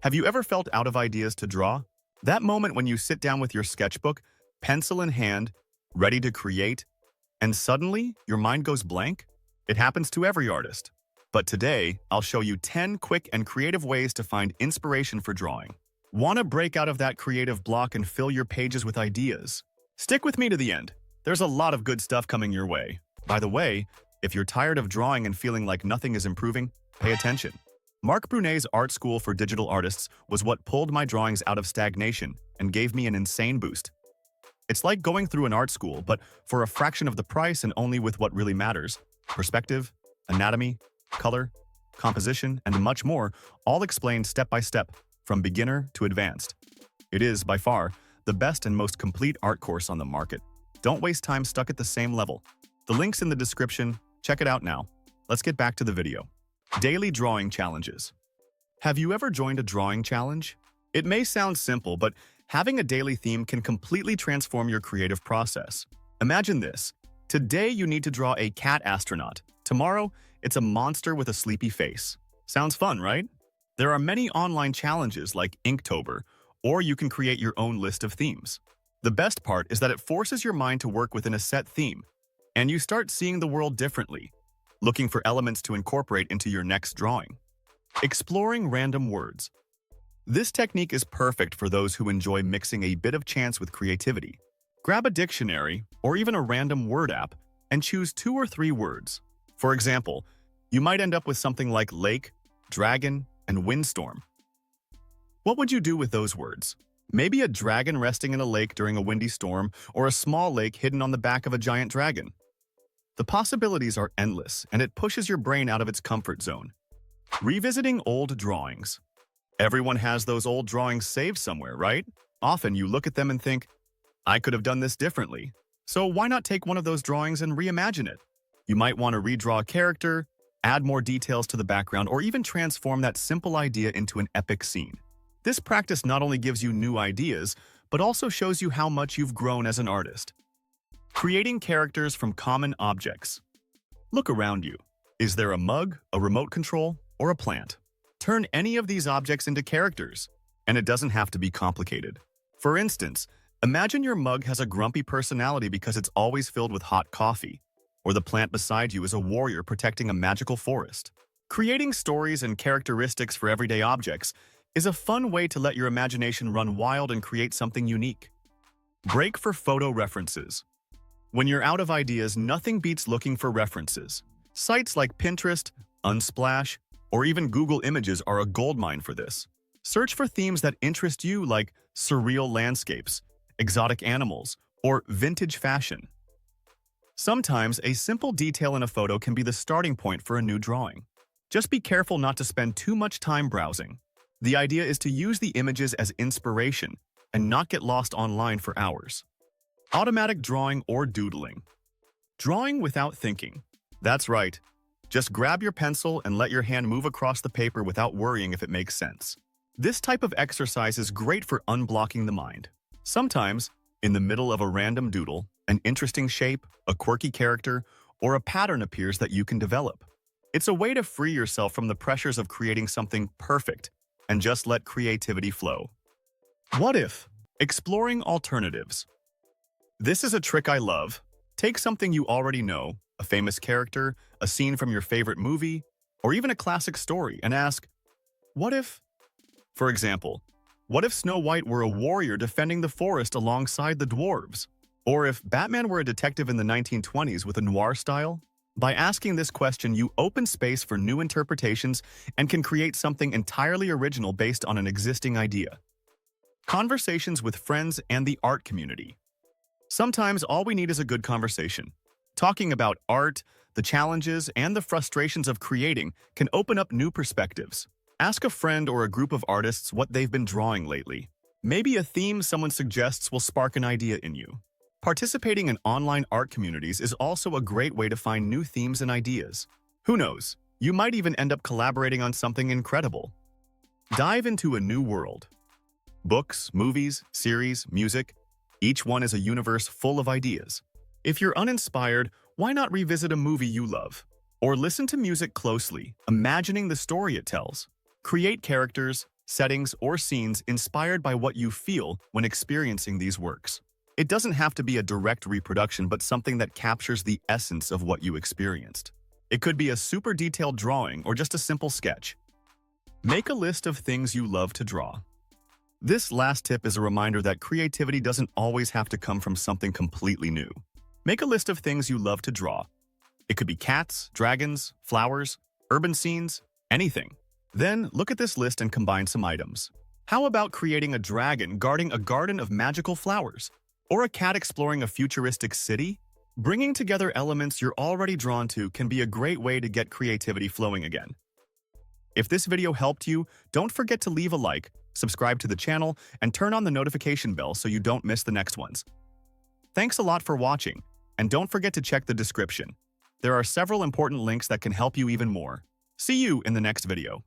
Have you ever felt out of ideas to draw? That moment when you sit down with your sketchbook, pencil in hand, ready to create, and suddenly your mind goes blank? It happens to every artist. But today, I'll show you 10 quick and creative ways to find inspiration for drawing. Want to break out of that creative block and fill your pages with ideas? Stick with me to the end. There's a lot of good stuff coming your way. By the way, if you're tired of drawing and feeling like nothing is improving, pay attention. Mark Brunet's Art School for Digital Artists was what pulled my drawings out of stagnation and gave me an insane boost. It's like going through an art school, but for a fraction of the price and only with what really matters: perspective, anatomy, color, composition, and much more, all explained step by step, from beginner to advanced. It is, by far, the best and most complete art course on the market. Don't waste time stuck at the same level. The link's in the description. Check it out now. Let's get back to the video. Daily drawing challenges. Have you ever joined a drawing challenge? It may sound simple, but having a daily theme can completely transform your creative process. Imagine this. Today you need to draw a cat astronaut. Tomorrow, it's a monster with a sleepy face. Sounds fun, right? There are many online challenges like Inktober, or you can create your own list of themes. The best part is that it forces your mind to work within a set theme, and you start seeing the world differently, looking for elements to incorporate into your next drawing. Exploring random words. This technique is perfect for those who enjoy mixing a bit of chance with creativity. Grab a dictionary or even a random word app and choose 2 or 3 words. For example, you might end up with something like lake, dragon, and windstorm. What would you do with those words? Maybe a dragon resting in a lake during a windy storm, or a small lake hidden on the back of a giant dragon. The possibilities are endless, and it pushes your brain out of its comfort zone. Revisiting old drawings. Everyone has those old drawings saved somewhere, right? Often you look at them and think, I could have done this differently. So why not take one of those drawings and reimagine it? You might want to redraw a character, add more details to the background, or even transform that simple idea into an epic scene. This practice not only gives you new ideas, but also shows you how much you've grown as an artist. Creating characters from common objects. Look around you. Is there a mug, a remote control, or a plant? Turn any of these objects into characters, and it doesn't have to be complicated. For instance, imagine your mug has a grumpy personality because it's always filled with hot coffee, or the plant beside you is a warrior protecting a magical forest. Creating stories and characteristics for everyday objects is a fun way to let your imagination run wild and create something unique. Break for photo references. When you're out of ideas, nothing beats looking for references. Sites like Pinterest, Unsplash, or even Google Images are a goldmine for this. Search for themes that interest you, like surreal landscapes, exotic animals, or vintage fashion. Sometimes a simple detail in a photo can be the starting point for a new drawing. Just be careful not to spend too much time browsing. The idea is to use the images as inspiration and not get lost online for hours. Automatic drawing or doodling. Drawing without thinking. That's right. Just grab your pencil and let your hand move across the paper without worrying if it makes sense. This type of exercise is great for unblocking the mind. Sometimes, in the middle of a random doodle, an interesting shape, a quirky character, or a pattern appears that you can develop. It's a way to free yourself from the pressures of creating something perfect and just let creativity flow. What if? Exploring alternatives. This is a trick I love. Take something you already know, a famous character, a scene from your favorite movie, or even a classic story, and ask, what if? For example, what if Snow White were a warrior defending the forest alongside the dwarves? Or if Batman were a detective in the 1920s with a noir style? By asking this question, you open space for new interpretations and can create something entirely original based on an existing idea. Conversations with friends and the art community. Sometimes all we need is a good conversation. Talking about art, the challenges, and the frustrations of creating can open up new perspectives. Ask a friend or a group of artists what they've been drawing lately. Maybe a theme someone suggests will spark an idea in you. Participating in online art communities is also a great way to find new themes and ideas. Who knows, you might even end up collaborating on something incredible. Dive into a new world. Books, movies, series, music, each one is a universe full of ideas. If you're uninspired, why not revisit a movie you love? Or listen to music closely, imagining the story it tells. Create characters, settings, or scenes inspired by what you feel when experiencing these works. It doesn't have to be a direct reproduction, but something that captures the essence of what you experienced. It could be a super detailed drawing or just a simple sketch. Make a list of things you love to draw. This last tip is a reminder that creativity doesn't always have to come from something completely new. Make a list of things you love to draw. It could be cats, dragons, flowers, urban scenes, anything. Then look at this list and combine some items. How about creating a dragon guarding a garden of magical flowers? Or a cat exploring a futuristic city? Bringing together elements you're already drawn to can be a great way to get creativity flowing again. If this video helped you, don't forget to leave a like, subscribe to the channel, and turn on the notification bell so you don't miss the next ones. Thanks a lot for watching, and don't forget to check the description. There are several important links that can help you even more. See you in the next video.